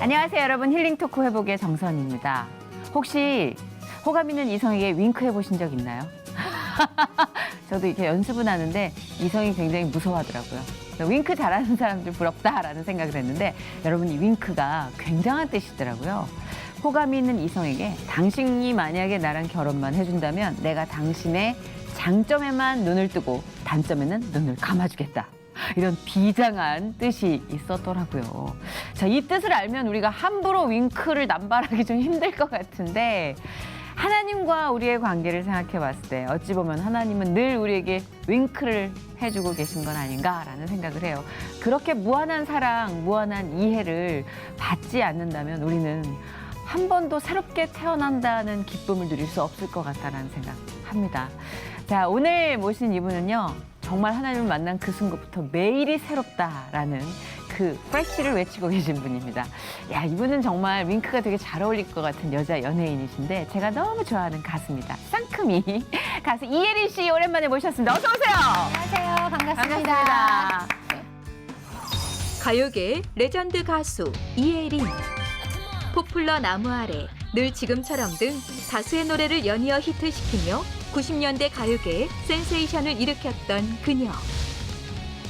안녕하세요, 여러분. 힐링 토크 회복의 정선입니다. 혹시 호감 있는 이성에게 윙크 해보신 적 있나요? 저도 이렇게 연습은 하는데 이성이 굉장히 무서워하더라고요. 윙크 잘하는 사람들 부럽다라는 생각을 했는데 여러분, 이 윙크가 굉장한 뜻이더라고요. 호감이 있는 이성에게 당신이 만약에 나랑 결혼만 해준다면 내가 당신의 장점에만 눈을 뜨고 단점에는 눈을 감아주겠다. 이런 비장한 뜻이 있었더라고요. 자, 이 뜻을 알면 우리가 함부로 윙크를 남발하기 좀 힘들 것 같은데 하나님과 우리의 관계를 생각해 봤을 때 어찌 보면 하나님은 늘 우리에게 윙크를 해주고 계신 건 아닌가라는 생각을 해요. 그렇게 무한한 사랑, 무한한 이해를 받지 않는다면 우리는 한 번도 새롭게 태어난다는 기쁨을 누릴 수 없을 것 같다는 생각합니다. 자, 오늘 모신 이분은요. 정말 하나님을 만난 그 순간부터 매일이 새롭다라는 그 프레쉬를 외치고 계신 분입니다. 야, 이분은 정말 윙크가 되게 잘 어울릴 것 같은 여자 연예인이신데 제가 너무 좋아하는 가수입니다. 쌍큼이 가수 이혜린 씨 오랜만에 모셨습니다. 어서 오세요. 안녕하세요. 반갑습니다. 반갑습니다. 가요계의 레전드 가수 이혜린. 포플러 나무 아래, 늘 지금처럼 등 다수의 노래를 연이어 히트시키며 90년대 가요계에 센세이션을 일으켰던 그녀.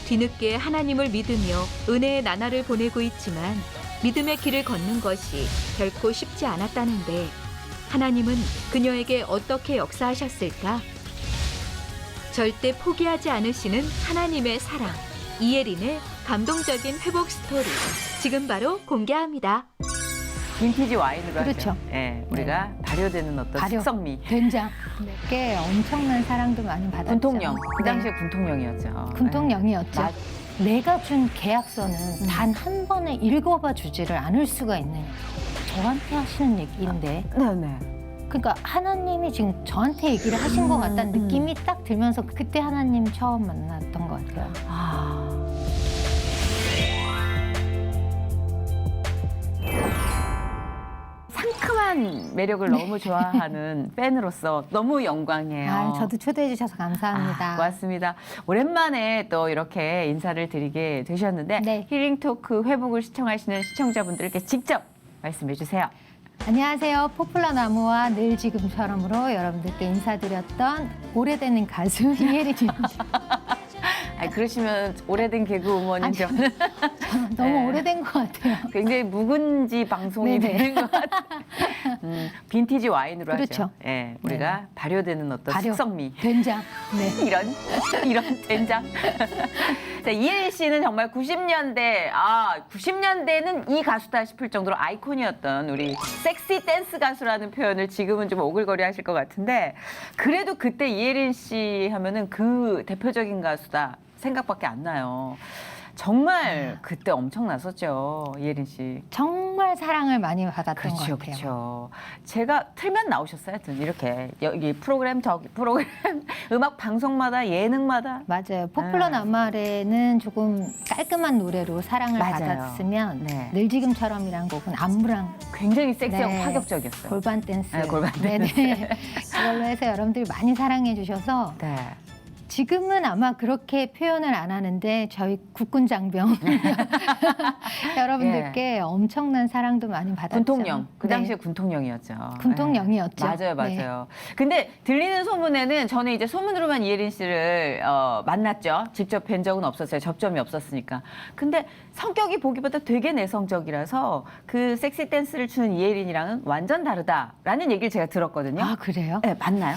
뒤늦게 하나님을 믿으며 은혜의 나날을 보내고 있지만 믿음의 길을 걷는 것이 결코 쉽지 않았다는데 하나님은 그녀에게 어떻게 역사하셨을까? 절대 포기하지 않으시는 하나님의 사랑. 이혜린의 감동적인 회복 스토리. 지금 바로 공개합니다. 빈티지 와인으로 그렇죠. 하죠. 예, 우리가 발효되는 어떤 발효. 숙성미. 된장께 엄청난 사랑도 많이 받았죠. 군통령. 그 네. 당시에 군통령이었죠. 군통령이었죠. 맞- 내가 준 계약서는 단 한 번에 읽어봐 주지를 않을 수가 있느냐. 저한테 하시는 얘기인데. 네네. 그러니까 하나님이 지금 저한테 얘기를 하신 것 같다는 느낌이 딱 들면서 그때 하나님 처음 만났던 것 같아요. 아. 상큼한 매력을 너무 좋아하는 팬으로서 너무 영광이에요. 아, 저도 초대해 주셔서 감사합니다. 고맙습니다. 오랜만에 또 이렇게 인사를 드리게 되셨는데 네. 힐링 토크 회복을 시청하시는 시청자분들께 직접 말씀해 주세요. 안녕하세요. 포플러 나무와 늘 지금처럼으로 여러분들께 인사드렸던 오래된 가수 이혜린입니다. 아니, 그러시면 오래된 개그우먼인 아니, 저는 너무 네. 오래된 것 같아요. 굉장히 묵은지 방송이 네네. 되는 것 같아요. 빈티지 와인으로 그렇죠. 하죠. 예, 우리가 네. 발효되는 어떤 발효. 숙성미. 된장. 네. 이런 된장. 자, 이혜린 씨는 정말 90년대는 이 가수다 싶을 정도로 아이콘이었던 우리 섹시 댄스 가수라는 표현을 지금은 좀 오글거리 하실 것 같은데 그래도 그때 이혜린 씨 하면은 그 대표적인 가수다 생각밖에 안 나요. 정말 그때 엄청났었죠, 이혜린 씨. 정말 사랑을 많이 받았던 그렇죠, 것 같아요. 그렇죠. 제가 틀면 나오셨어요, 하여튼 이렇게 여기 프로그램 저기 프로그램 음악 방송마다 예능마다 맞아요. 포플러 나무아래는 조금 깔끔한 노래로 사랑을 맞아요. 받았으면 네. 늘 지금처럼이란 곡은 안무랑 굉장히 섹시하고 네. 파격적이었어요. 골반 댄스. 네, 골반 네네. 그걸로 해서 여러분들이 많이 사랑해 주셔서 네. 지금은 아마 그렇게 표현을 안 하는데 저희 국군 장병 여러분들께 엄청난 사랑도 많이 받았죠. 군통령. 그 네. 당시에 군통령이었죠. 군통령이었죠. 네. 맞아요, 네. 맞아요. 근데 들리는 소문에는 저는 이제 소문으로만 이혜린 씨를 만났죠. 직접 뵌 적은 없었어요. 접점이 없었으니까. 근데 성격이 보기보다 되게 내성적이라서 그 섹시 댄스를 추는 이혜린이랑은 완전 다르다라는 얘기를 제가 들었거든요. 아 그래요? 네, 맞나요?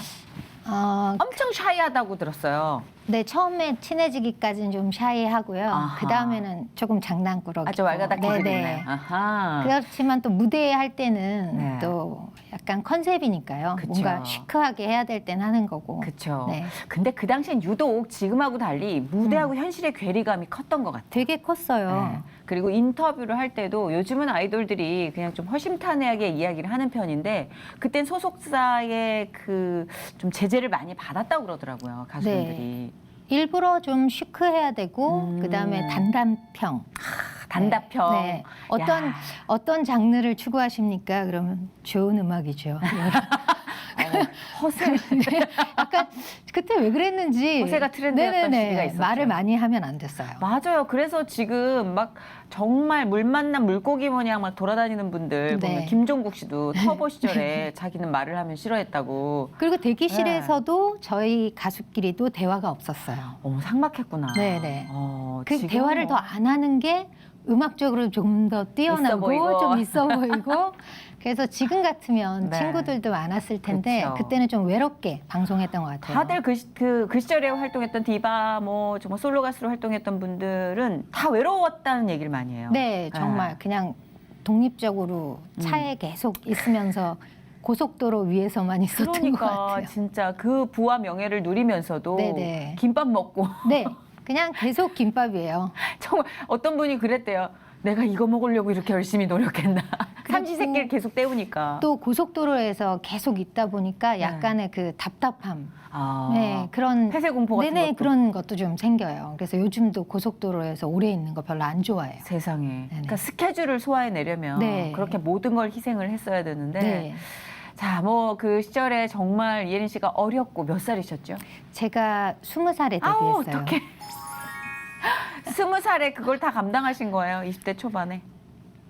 어, 엄청 샤이하다고 들었어요. 네 처음에 친해지기까지는 좀 샤이하고요. 아하. 그 다음에는 조금 장난꾸러기. 아주 왈가닥 네네. 기분이네요. 아하. 그렇지만 또 무대에 할 때는 네. 또 약간 컨셉이니까요. 그쵸. 뭔가 시크하게 해야 될 땐 하는 거고. 그렇죠. 네. 근데 그 당시엔 유독 지금하고 달리 무대하고 현실의 괴리감이 컸던 것 같아요. 되게 컸어요. 네. 그리고 인터뷰를 할 때도 요즘은 아이돌들이 그냥 좀 허심탄회하게 이야기를 하는 편인데 그땐 소속사의 그 좀 제재를 많이 받았다고 그러더라고요, 가수분들이. 일부러 좀 시크해야 되고 그다음에 단단평. 단답형. 네. 야. 어떤 장르를 추구하십니까? 그러면 좋은 음악이죠. 허세. 약간 그 그때 왜 그랬는지 허세가 트렌드였던 시기가 있었죠. 말을 많이 하면 안 됐어요. 맞아요. 그래서 지금 막 정말 물 만난 물고기 마냥 막 돌아다니는 분들 네. 보면 김종국 씨도 터보 시절에 자기는 말을 하면 싫어했다고. 그리고 대기실에서도 저희 가수끼리도 대화가 없었어요. 어머 상막했구나. 네네. 그 지금은 대화를 뭐 더 안 하는 게 음악적으로 좀 더 있어 뛰어나고 보이고. 좀 있어 보이고 그래서 지금 같으면 네. 친구들도 많았을 텐데 그쵸. 그때는 좀 외롭게 방송했던 것 같아요. 다들 그 시절에 활동했던 디바 뭐 정말 솔로 가수로 활동했던 분들은 다 외로웠다는 얘기를 많이 해요. 네, 정말 그냥 독립적으로 차에 계속 있으면서 고속도로 위에서만 있었던 것 그러니까 같아요. 진짜 그 부와 명예를 누리면서도 네네. 김밥 먹고 네, 그냥 계속 김밥이에요. 정말 어떤 분이 그랬대요. 내가 이거 먹으려고 이렇게 열심히 노력했나. 삼시세끼를 계속 때우니까. 또 고속도로에서 계속 있다 보니까 약간의 그 답답함, 네, 그런 폐쇄 공포 같은 네네 것도. 그런 것도 좀 생겨요. 그래서 요즘도 고속도로에서 오래 있는 거 별로 안 좋아해요. 세상에. 그러니까 스케줄을 소화해내려면 네. 그렇게 모든 걸 희생을 했어야 되는데. 네, 자, 뭐 그 시절에 정말 이혜린 씨가 어렸고 몇 살이셨죠? 제가 20살에 아우, 데뷔했어요. 어떡해. 20살에 그걸 다 감당하신 거예요, 20대 초반에.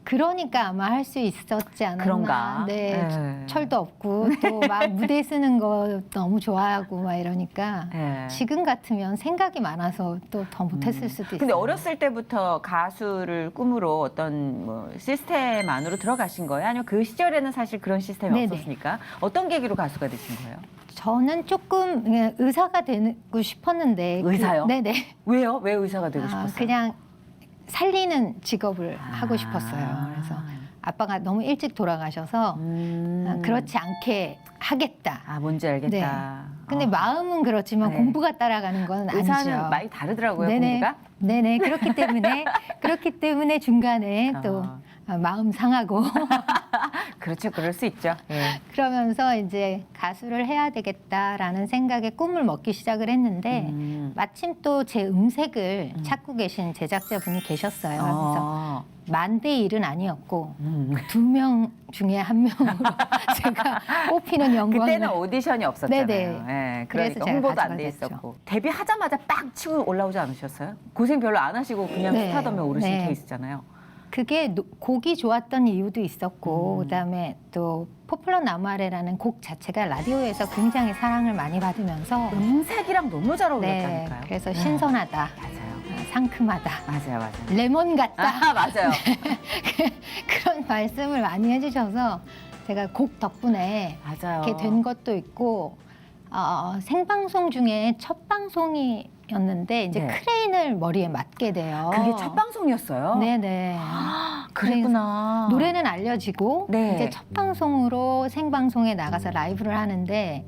그러니까 아마 할 수 있었지 않았나. 그런가? 네, 네. 철도 없고 또 막 무대 쓰는 거 너무 좋아하고 막 이러니까 네. 지금 같으면 생각이 많아서 또 더 못했을 수도 있어요. 근데 어렸을 때부터 가수를 꿈으로 어떤 뭐 시스템 안으로 들어가신 거예요? 아니면 그 시절에는 사실 그런 시스템이 네네. 없었으니까? 어떤 계기로 가수가 되신 거예요? 저는 조금 그냥 의사가 되고 싶었는데 의사요? 네네. 왜요? 왜 의사가 되고 싶었어요? 그냥 살리는 직업을 하고 싶었어요. 그래서 아빠가 너무 일찍 돌아가셔서 그렇지 않게 하겠다. 뭔지 알겠다. 근데 마음은 그렇지만 네. 공부가 따라가는 건 의사는 아니죠. 많이 다르더라고요, 네네. 공부가. 네네. 그렇기 때문에 중간에 또 마음 상하고 그렇죠, 그럴 수 있죠. 예. 그러면서 이제 가수를 해야 되겠다라는 생각에 꿈을 먹기 시작을 했는데 마침 또 제 음색을 찾고 계신 제작자분이 계셨어요. 그래서 만대 일은 아니었고 2명 중에 1명으로 제가 뽑히는 영광을 그때는 오디션이 없었잖아요. 네네. 예, 그래서 그러니까 제가 홍보도 안 가수가 돼 됐죠. 있었고. 데뷔하자마자 빡 치고 올라오지 않으셨어요? 고생 별로 안 하시고 그냥 네. 스타덤에 오르신 네. 케이스잖아요. 그게 곡이 좋았던 이유도 있었고 그다음에 또 포플러 나무 아래라는 곡 자체가 라디오에서 굉장히 사랑을 많이 받으면서 음색이랑 너무 잘 네, 어울렸다니까요. 그래서 네. 신선하다, 맞아요. 상큼하다, 맞아요. 레몬 같다 맞아요. 그런 말씀을 많이 해주셔서 제가 곡 덕분에 맞아요. 이렇게 된 것도 있고 생방송 중에 첫 방송이었는데 이제 네. 크레인을 머리에 맞게 돼요. 그게 첫 방송이었어요? 네네. 그랬구나. 노래는 알려지고 네. 이제 첫 방송으로 생방송에 나가서 라이브를 하는데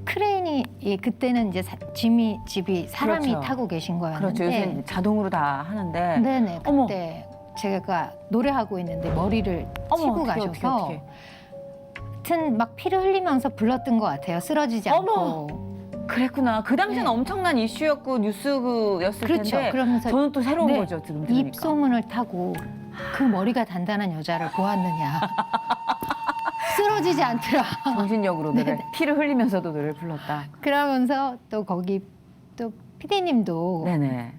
크레인이 그때는 이제 집이 사람이 그렇죠. 타고 계신 그렇죠. 거였는데 요새 자동으로 다 하는데. 네네 어머. 그때 제가 노래하고 있는데 머리를 치고 어떻게, 가셔서 어떻게. 하여튼 막 피를 흘리면서 불렀던 것 같아요. 쓰러지지 어머. 않고. 그랬구나. 그 당시엔 네. 엄청난 이슈였고 뉴스였을 그렇죠. 텐데. 그러면서 저는 또 새로운 네, 거죠. 지금 들으니까. 입소문을 타고 그 머리가 단단한 여자를 보았느냐. 쓰러지지 않더라. 정신력으로 노래, 네네. 피를 흘리면서도 노래를 불렀다. 그러면서 또 거기 또 PD님도 네네.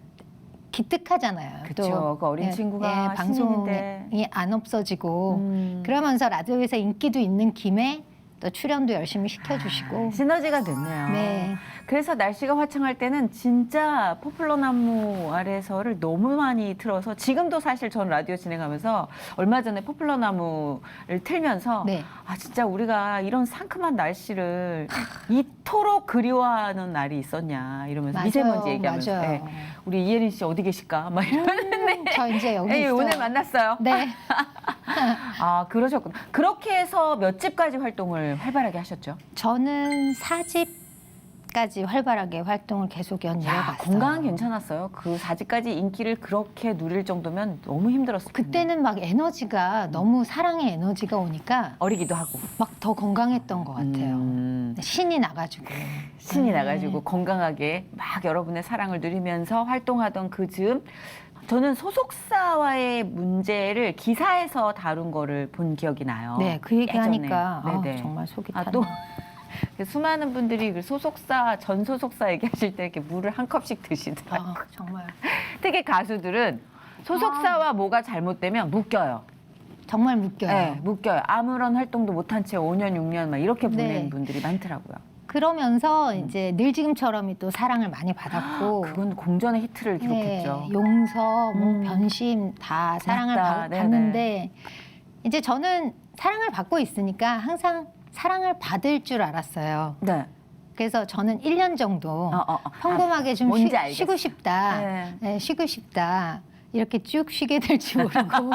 기특하잖아요. 그쵸. 그 어린 친구가 신인인데. 방송이 안 없어지고 음. 그러면서 라디오에서 인기도 있는 김에 또 출연도 열심히 시켜주시고 시너지가 됐네요. 네. 그래서 날씨가 화창할 때는 진짜 포플러 나무 아래서를 너무 많이 틀어서 지금도 사실 전 라디오 진행하면서 얼마 전에 포플러 나무를 틀면서 네. 진짜 우리가 이런 상큼한 날씨를 이토록 그리워하는 날이 있었냐 이러면서 미세먼지 얘기하면서 맞아요. 네. 우리 이혜린 씨 어디 계실까 막 이러는데 저 이제 여기 네, 있어요. 오늘 만났어요. 네. 그러셨구나. 그렇게 해서 몇 집까지 활동을 활발하게 하셨죠? 저는 4집까지 활발하게 활동을 계속 이어갔어요. 건강은 괜찮았어요. 그 4집까지 인기를 그렇게 누릴 정도면 너무 힘들었을 텐데. 그때는 막 에너지가 너무 사랑의 에너지가 오니까 어리기도 하고. 막 더 건강했던 것 같아요. 신이 나가지고. 신이 나가지고 건강하게 막 여러분의 사랑을 누리면서 활동하던 그 즈음 저는 소속사와의 문제를 기사에서 다룬 거를 본 기억이 나요. 네, 그 얘기 예전에. 하니까 네네. 정말 속이 타네요. 또 수많은 분들이 그 소속사, 전 소속사 얘기하실 때 이렇게 물을 한 컵씩 드시더라고요. 정말 특히 가수들은 소속사와 뭐가 잘못되면 묶여요. 정말 묶여요. 네, 묶여요. 아무런 활동도 못한 채 5년, 6년 막 이렇게 보낸 네. 분들이 많더라고요. 그러면서 이제 늘 지금처럼이 또 사랑을 많이 받았고 그건 공전의 히트를 기록했죠. 네, 용서, 뭐 변심 다 사랑을 맞다. 네네. 받는데 이제 저는 사랑을 받고 있으니까 항상 사랑을 받을 줄 알았어요. 네. 그래서 저는 1년 정도 아, 평범하게 좀 뭔지 알겠어. 쉬고 싶다. 네. 네, 쉬고 싶다. 이렇게 쭉 쉬게 될지 모르고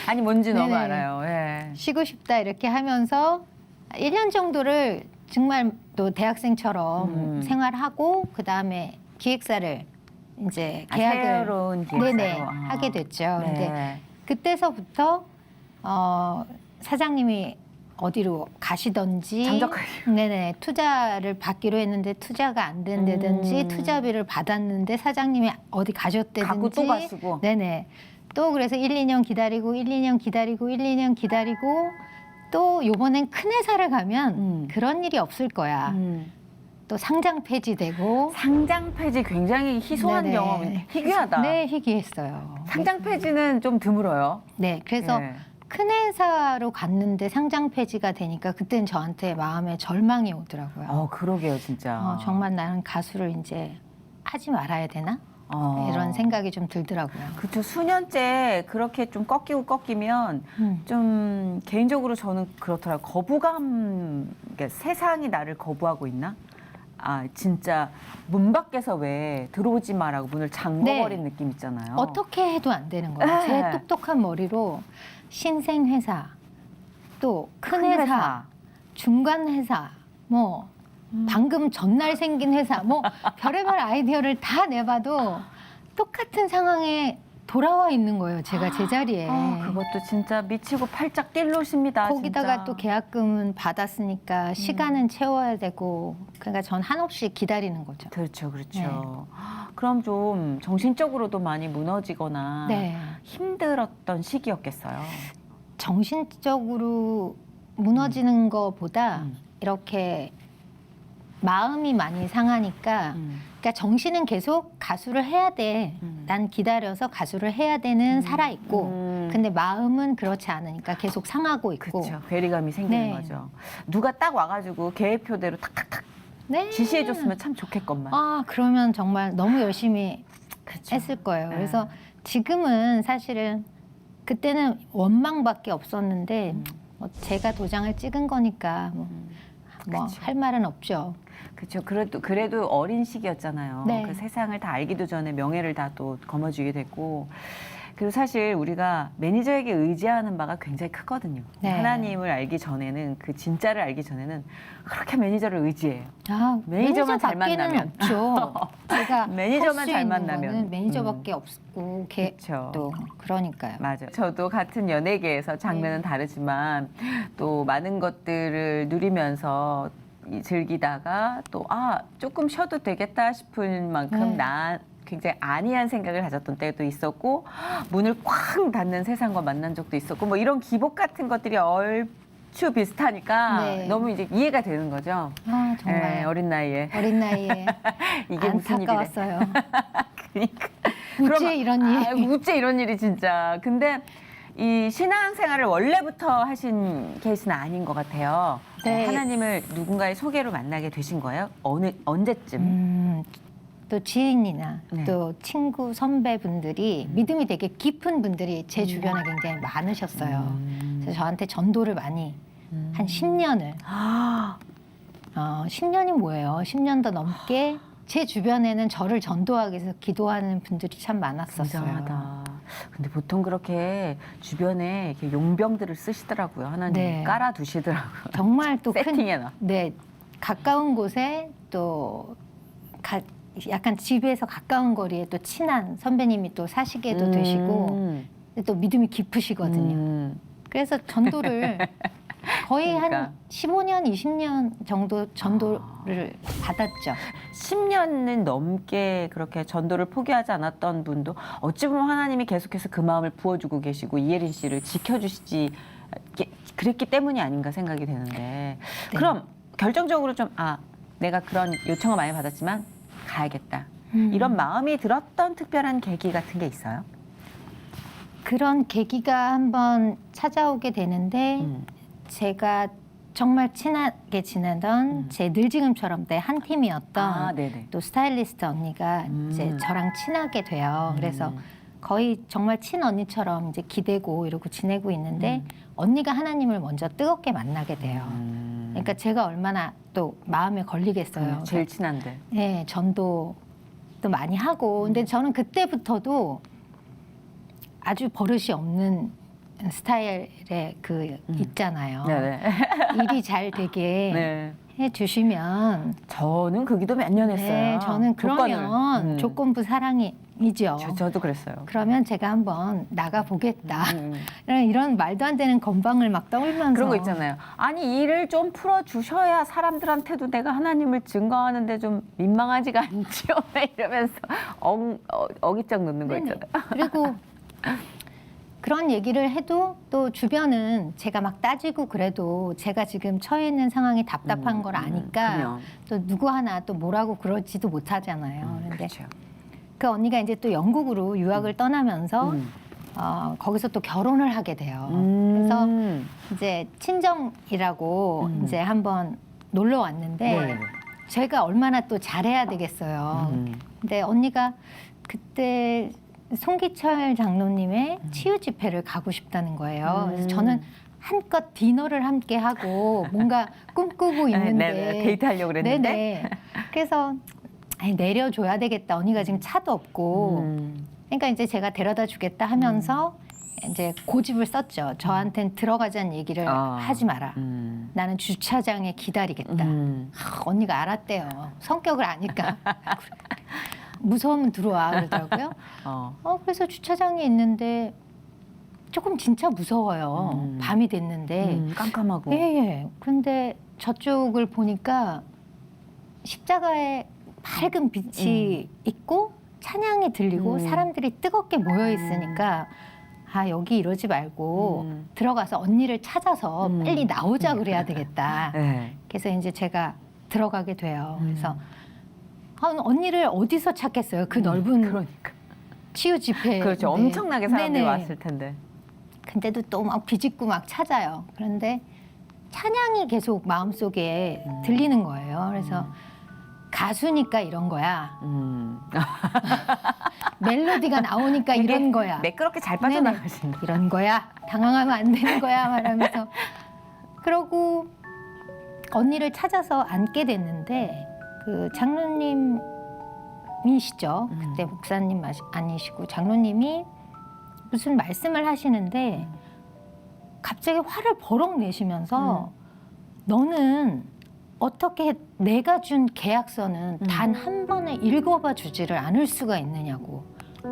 아니 뭔지 너무 네네. 알아요. 예. 쉬고 싶다 이렇게 하면서 1년 정도를 정말 또 대학생처럼 생활하고 그다음에 기획사를 이제 계약을 새로운 기획사로. 네네 하게 됐죠. 네. 근데 그때서부터 사장님이 어디로 가시던지 잠적하게. 네네 투자를 받기로 했는데 투자가 안 된다든지 투자비를 받았는데 사장님이 어디 가셨다든지 갖고 또 가시고. 네네 또 그래서 1, 2년 기다리고 1, 2년 기다리고 1, 2년 기다리고 또 요번엔 큰 회사를 가면 그런 일이 없을 거야. 또 상장 폐지되고 상장 폐지 굉장히 희소한 네네. 경험, 희귀하다. 네, 희귀했어요. 상장 폐지는 좀 드물어요. 네, 그래서 예. 큰 회사로 갔는데 상장 폐지가 되니까 그땐 저한테 마음에 절망이 오더라고요. 그러게요, 진짜. 정말 나는 가수를 이제 하지 말아야 되나? 이런 생각이 좀 들더라고요. 그렇죠. 수년째 그렇게 좀 꺾이면 좀 개인적으로 저는 그렇더라고요. 거부감, 그러니까 세상이 나를 거부하고 있나? 아, 진짜 문 밖에서 왜 들어오지 마라고 문을 잠궈버린 느낌 있잖아요. 어떻게 해도 안 되는 거예요. 네. 제 똑똑한 머리로 신생 회사, 또 큰 회사, 중간 회사, 뭐 방금 전날 생긴 회사, 뭐 별의별 아이디어를 다 내봐도 똑같은 상황에 돌아와 있는 거예요. 제가 제 자리에. 그것도 진짜 미치고 팔짝 뛸 노십니다. 거기다가 진짜. 또 계약금은 받았으니까 시간은 채워야 되고 그러니까 전 한없이 기다리는 거죠. 그렇죠, 그렇죠. 네. 그럼 좀 정신적으로도 많이 무너지거나 네. 힘들었던 시기였겠어요. 정신적으로 무너지는 것보다 이렇게 마음이 많이 상하니까 그러니까 정신은 계속 가수를 해야 돼. 난 기다려서 가수를 해야 되는 살아있고 근데 마음은 그렇지 않으니까 계속 상하고 있고 그렇죠. 괴리감이 생기는 네. 거죠. 누가 딱 와가지고 계획표대로 탁탁탁 네. 지시해줬으면 참 좋겠건만. 그러면 정말 너무 열심히 그렇죠. 했을 거예요. 네. 그래서 지금은 사실은 그때는 원망밖에 없었는데 뭐 제가 도장을 찍은 거니까 뭐 그쵸. 할 말은 없죠. 그렇죠. 그래도 어린 시기였잖아요. 네. 그 세상을 다 알기도 전에 명예를 다 또 거머쥐게 됐고. 그리고 사실 우리가 매니저에게 의지하는 바가 굉장히 크거든요. 네. 하나님을 알기 전에는 그 진짜를 알기 전에는 그렇게 매니저를 의지해요. 매니저만 잘 매니저밖에는 만나면. 없죠. 제가 매니저만 할수 잘 있는 만나면. 거는 매니저밖에 없고 그쵸. 또 그러니까요. 맞아요. 저도 같은 연예계에서 장르는 다르지만 또 많은 것들을 누리면서 즐기다가 또 조금 쉬어도 되겠다 싶은 만큼 네. 굉장히 안이한 생각을 가졌던 때도 있었고 문을 쾅 닫는 세상과 만난 적도 있었고 뭐 이런 기복 같은 것들이 얼추 비슷하니까 네. 너무 이제 이해가 되는 거죠. 정말 예, 어린 나이에 어린 나이에 이게 무슨 일이래. 안타까웠어요. 그러니까. 어째 이런 일. 어째 이런 일이 진짜. 근데 이 신앙생활을 원래부터 하신 케이스는 아닌 것 같아요. 네. 하나님을 누군가의 소개로 만나게 되신 거예요? 언제쯤? 또 지인이나 네. 또 친구 선배분들이 믿음이 되게 깊은 분들이 제 주변에 굉장히 많으셨어요. 그래서 저한테 전도를 많이 한 10년을 10년이 뭐예요? 10년도 넘게 제 주변에는 저를 전도하기 위해서 기도하는 분들이 참 많았었어요. 굉장하다. 근데 보통 그렇게 주변에 이렇게 용병들을 쓰시더라고요. 하나님 네. 깔아두시더라고요. 정말 또 세팅해놔. 네, 가까운 곳에 또 약간 집에서 가까운 거리에 또 친한 선배님이 또 사시게도 되시고 또 믿음이 깊으시거든요. 그래서 전도를 거의 그러니까. 한 15년, 20년 정도 전도를 받았죠. 10년은 넘게 그렇게 전도를 포기하지 않았던 분도 어찌 보면 하나님이 계속해서 그 마음을 부어주고 계시고 이예린 씨를 지켜주시지 그랬기 때문이 아닌가 생각이 되는데 그럼 결정적으로 좀 내가 그런 요청을 많이 받았지만 가야겠다. 음. 이런 마음이 들었던 특별한 계기 같은 게 있어요? 그런 계기가 한번 찾아오게 되는데 제가 정말 친하게 지내던 제 늘 지금처럼 때 한 팀이었던 네네. 또 스타일리스트 언니가 이제 저랑 친하게 돼요. 그래서 거의 정말 친언니처럼 이제 기대고 이러고 지내고 있는데 언니가 하나님을 먼저 뜨겁게 만나게 돼요. 그러니까 제가 얼마나 또 마음에 걸리겠어요. 제일 친한데. 네, 전도 또 많이 하고. 근데 저는 그때부터도 아주 버릇이 없는 스타일의 그 있잖아요. 네네. 일이 잘 되게 네. 해주시면. 저는 그 기도 몇 년 했어요. 네, 저는 그러면 조건부 사랑이죠. 저도 그랬어요. 그러면 제가 한번 나가 보겠다. 이런 말도 안 되는 건방을 막 떠올면서 그런 거 있잖아요. 아니 일을 좀 풀어주셔야 사람들한테도 내가 하나님을 증거하는데 좀 민망하지가 않죠. 이러면서 어깃장 놓는 거 네네. 있잖아요. 그리고 그런 얘기를 해도 또 주변은 제가 막 따지고 그래도 제가 지금 처해 있는 상황이 답답한 걸 아니까 그럼요. 또 누구 하나 또 뭐라고 그러지도 못하잖아요. 그런데 그렇죠. 그 언니가 이제 또 영국으로 유학을 떠나면서 거기서 또 결혼을 하게 돼요. 그래서 이제 친정이라고 이제 한번 놀러 왔는데 네. 제가 얼마나 또 잘해야 되겠어요. 근데 언니가 그때 송기철 장로님의 치유 집회를 가고 싶다는 거예요. 그래서 저는 한껏 디너를 함께 하고 뭔가 꿈꾸고 있는데 네네. 데이트하려고 그랬는데. 네네. 그래서 내려줘야 되겠다. 언니가 지금 차도 없고. 그러니까 이제 제가 데려다 주겠다 하면서 이제 고집을 썼죠. 저한테는 들어가자는 얘기를 하지 마라. 나는 주차장에 기다리겠다. 언니가 알았대요. 성격을 아니까. 무서우면 들어와 그러더라고요. 그래서 주차장에 있는데 조금 진짜 무서워요. 밤이 됐는데. 깜깜하고. 예. 근데 저쪽을 보니까 십자가에 밝은 빛이 있고 찬양이 들리고 사람들이 뜨겁게 모여 있으니까 여기 이러지 말고 들어가서 언니를 찾아서 빨리 나오자 그래야 되겠다. 네. 그래서 이제 제가 들어가게 돼요. 그래서 언니를 어디서 찾겠어요? 그 넓은 그러니까. 치유 집회. 그렇죠. 엄청나게 사람들이 네네. 왔을 텐데. 근데도 또 막 비집고 막 찾아요. 그런데 찬양이 계속 마음속에 들리는 거예요. 그래서 가수니까 이런 거야. 멜로디가 나오니까 이런 거야. 매끄럽게 잘 빠져나가신다. 이런 거야. 당황하면 안 되는 거야. 말하면서. 그러고 언니를 찾아서 앉게 됐는데 그 장로님이시죠. 그때 목사님 아니시고 장로님이 무슨 말씀을 하시는데 갑자기 화를 버럭 내시면서 너는 어떻게 내가 준 계약서는 단 한 번에 읽어봐 주지를 않을 수가 있느냐고.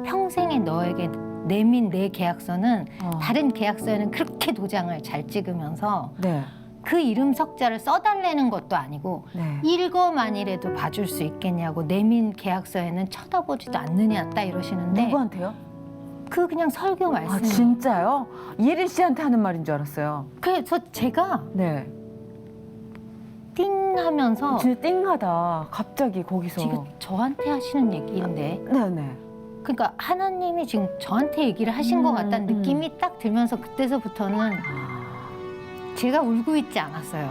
평생에 너에게 내민 내 계약서는 다른 계약서에는 그렇게 도장을 잘 찍으면서 네. 그 이름 석자를 써달라는 것도 아니고 네. 읽어만이라도 봐줄 수 있겠냐고 내민 계약서에는 쳐다보지도 않느냐 딱 이러시는데 누구한테요? 그 그냥 설교 말씀이 진짜요? 이혜린 씨한테 하는 말인 줄 알았어요. 그래서 제가 네. 띵 하면서 진짜 띵하다. 갑자기 거기서. 지금 저한테 하시는 얘기인데 네네. 그러니까 하나님이 지금 저한테 얘기를 하신 것 같다는 느낌이 딱 들면서 그때서부터는 제가 울고 있지 않았어요.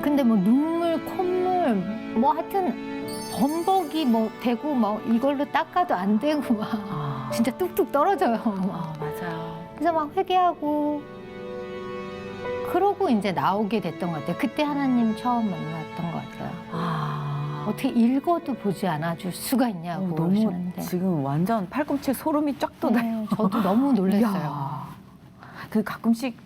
근데 뭐 눈물, 콧물 뭐 하여튼 범벅이 뭐 되고 뭐 이걸로 닦아도 안 되고 막 진짜 뚝뚝 떨어져요. 맞아요. 그래서 막 회개하고 그러고 이제 나오게 됐던 것 같아요. 그때 하나님 처음 만났던 것 같아요. 어떻게 읽어도 보지 않아줄 수가 있냐고 너무 그러시는데 지금 완전 팔꿈치에 소름이 쫙 돋아요. 저도 너무 놀랐어요. 이야. 그 가끔씩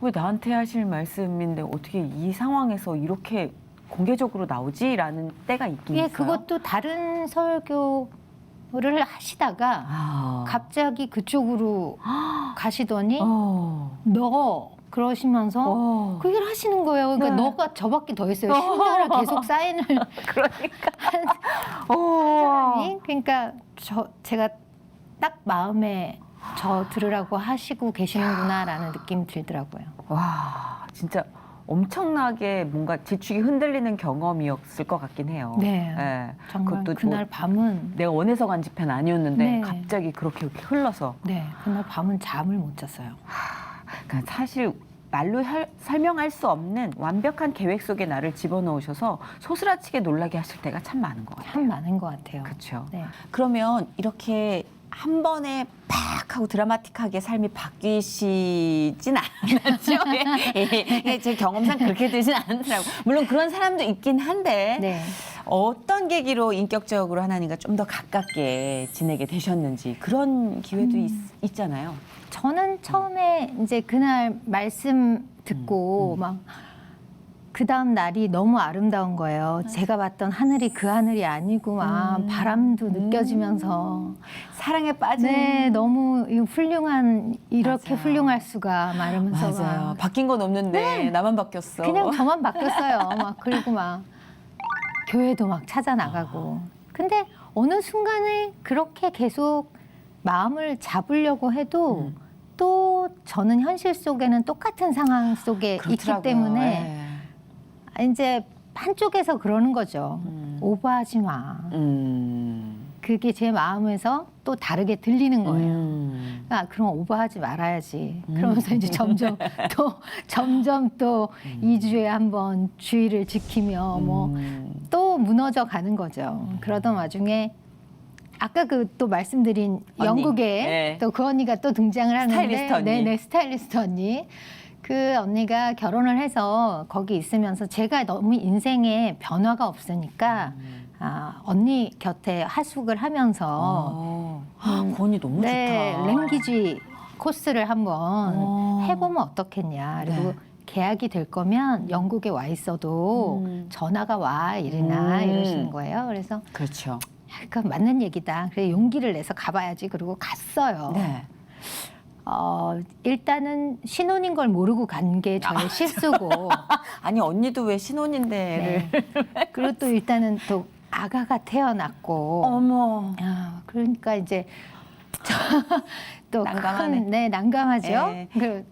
왜 나한테 하실 말씀인데 어떻게 이 상황에서 이렇게 공개적으로 나오지라는 때가 있긴 예, 있어요. 그것도 다른 설교를 하시다가 갑자기 그쪽으로 가시더니 너 그러시면서 그 얘기를 하시는 거예요. 그러니까 네. 너가 저밖에 더 했어요. 10년을 계속 사인을 그러니까. 한 사람이. 그러니까 제가 딱 마음에 저 들으라고 하시고 계시는구나라는 느낌이 들더라고요. 와, 진짜 엄청나게 뭔가 지축이 흔들리는 경험이었을 것 같긴 해요. 네. 예. 정말 그것도 그날 뭐 밤은 내가 원해서 간 집회는 아니었는데 네. 갑자기 그렇게 흘러서. 네, 그날 밤은 잠을 못 잤어요. 그러니까 사실 말로 설명할 수 없는 완벽한 계획 속에 나를 집어넣으셔서 소스라치게 놀라게 하실 때가 참 많은 것 같아요. 참 많은 것 같아요. 그렇죠. 네. 그러면 이렇게 한 번에 팍 하고 드라마틱하게 삶이 바뀌시진 않았죠? 제 경험상 그렇게 되진 않더라고요. 물론 그런 사람도 있긴 한데 네. 어떤 계기로 인격적으로 하나님과 좀 더 가깝게 지내게 되셨는지 그런 기회도 있잖아요. 저는 처음에 이제 그날 말씀 듣고 막 그 다음 날이 너무 아름다운 거예요. 제가 봤던 하늘이 그 하늘이 아니고 막 바람도 느껴지면서 사랑에 빠진 네, 너무 훌륭한 이렇게 맞아요. 훌륭할 수가 막 이러면서 맞아요. 막 바뀐 건 없는데 나만 바뀌었어. 그냥 저만 바뀌었어요. 막 그리고 막 교회도 막 찾아 나가고. 근데 어느 순간에 그렇게 계속 마음을 잡으려고 해도 또 저는 현실 속에는 똑같은 상황 속에 있기 그렇더라고요. 때문에 네. 이제 한쪽에서 그러는 거죠. 오버하지 마. 그게 제 마음에서 또 다르게 들리는 거예요. 아, 그럼 오버하지 말아야지. 그러면서 이제 점점 또 2주에 한 번 주의를 지키며 뭐 또 무너져 가는 거죠. 그러던 와중에 아까 그 또 말씀드린 언니. 영국에 네. 또 그 언니가 또 등장을 하는데 스타일리스트 언니. 네네, 스타일리스트 언니. 그 언니가 결혼을 해서 거기 있으면서 제가 너무 인생에 변화가 없으니까 아, 언니 곁에 하숙을 하면서 그 언니 너무 네, 좋다. 랭귀지 코스를 한번 해보면 어떻겠냐. 그리고 네. 계약이 될 거면 영국에 와 있어도 전화가 와 이러나 이러시는 거예요. 그래서 그렇죠. 그건 맞는 얘기다. 그래서 용기를 내서 가봐야지. 그리고 갔어요. 네. 일단은 신혼인 걸 모르고 간 게 저의 실수고. 아니 언니도 왜 신혼인데를 네. 그리고 또 일단은 또 아가가 태어났고. 어머. 아, 그러니까 이제 또 난감하네. 큰, 네, 난감하죠. 네,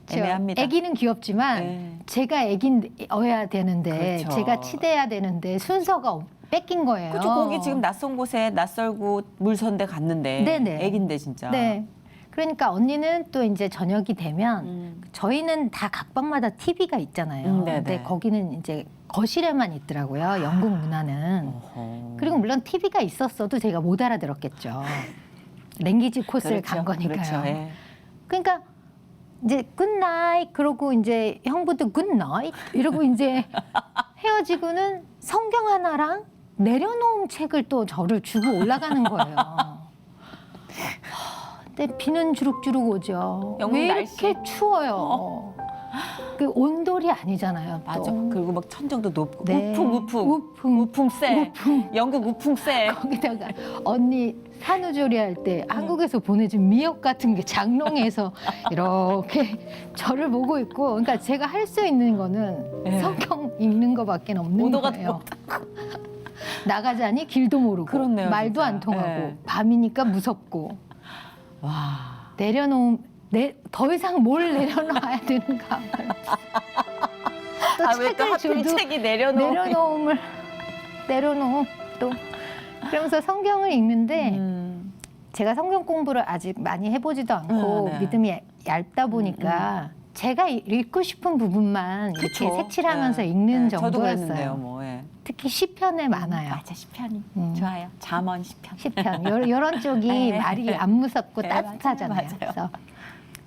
저 애매합니다. 아기는 귀엽지만 네. 제가 아기여야 되는데 그렇죠. 제가 치대야 되는데 순서가 뺏긴 거예요. 그렇죠. 거기 지금 낯선 곳에 낯설고 물선데 갔는데 네네. 애긴데 진짜. 네. 그러니까 언니는 또 이제 저녁이 되면 저희는 다 각 방마다 TV가 있잖아요. 네네. 근데 거기는 이제 거실에만 있더라고요. 영국 문화는. 어허. 그리고 물론 TV가 있었어도 제가 못 알아들었겠죠. 랭귀지 코스를 간 거니까요. 그렇죠. 예. 그러니까 이제 굿나잇 그러고 이제 형부도 굿나잇 이러고 이제 헤어지고는 성경 하나랑 내려놓은 책을 또 저를 주고 올라가는 거예요. 근데 비는 주룩주룩 오죠. 영국 왜 날씨. 이렇게 추워요? 그 온돌이 아니잖아요. 또. 맞아. 그리고 막 천정도 높고 네. 우풍 우풍 세. 영국 우풍 세. 거기다가 언니 산후조리 할 때 한국에서 보내준 미역 같은 게 장롱에서 이렇게 저를 보고 있고, 그러니까 제가 할 수 있는 거는 네. 성경 읽는 거밖에 없는 오도가 거예요. 나가자니 길도 모르고 그렇네요, 말도 진짜. 안 통하고 네. 밤이니까 무섭고 와. 더 이상 뭘 내려놔야 되는가. 또 왜 또 책을 하필 줘도 책이 내려놓음. 내려놓음 또 그러면서 성경을 읽는데 제가 성경 공부를 아직 많이 해보지도 않고 네. 믿음이 얇다 보니까 제가 읽고 싶은 부분만 이렇게 그쵸. 색칠하면서 네. 읽는 네, 저도 그랬는데요, 정도였어요. 뭐. 예. 특히 시편에 많아요. 맞아, 시편이 좋아요. 잠언 시편. 시편 이런 쪽이 네. 말이 안 무섭고 네, 따뜻하잖아요. 맞아요. 그래서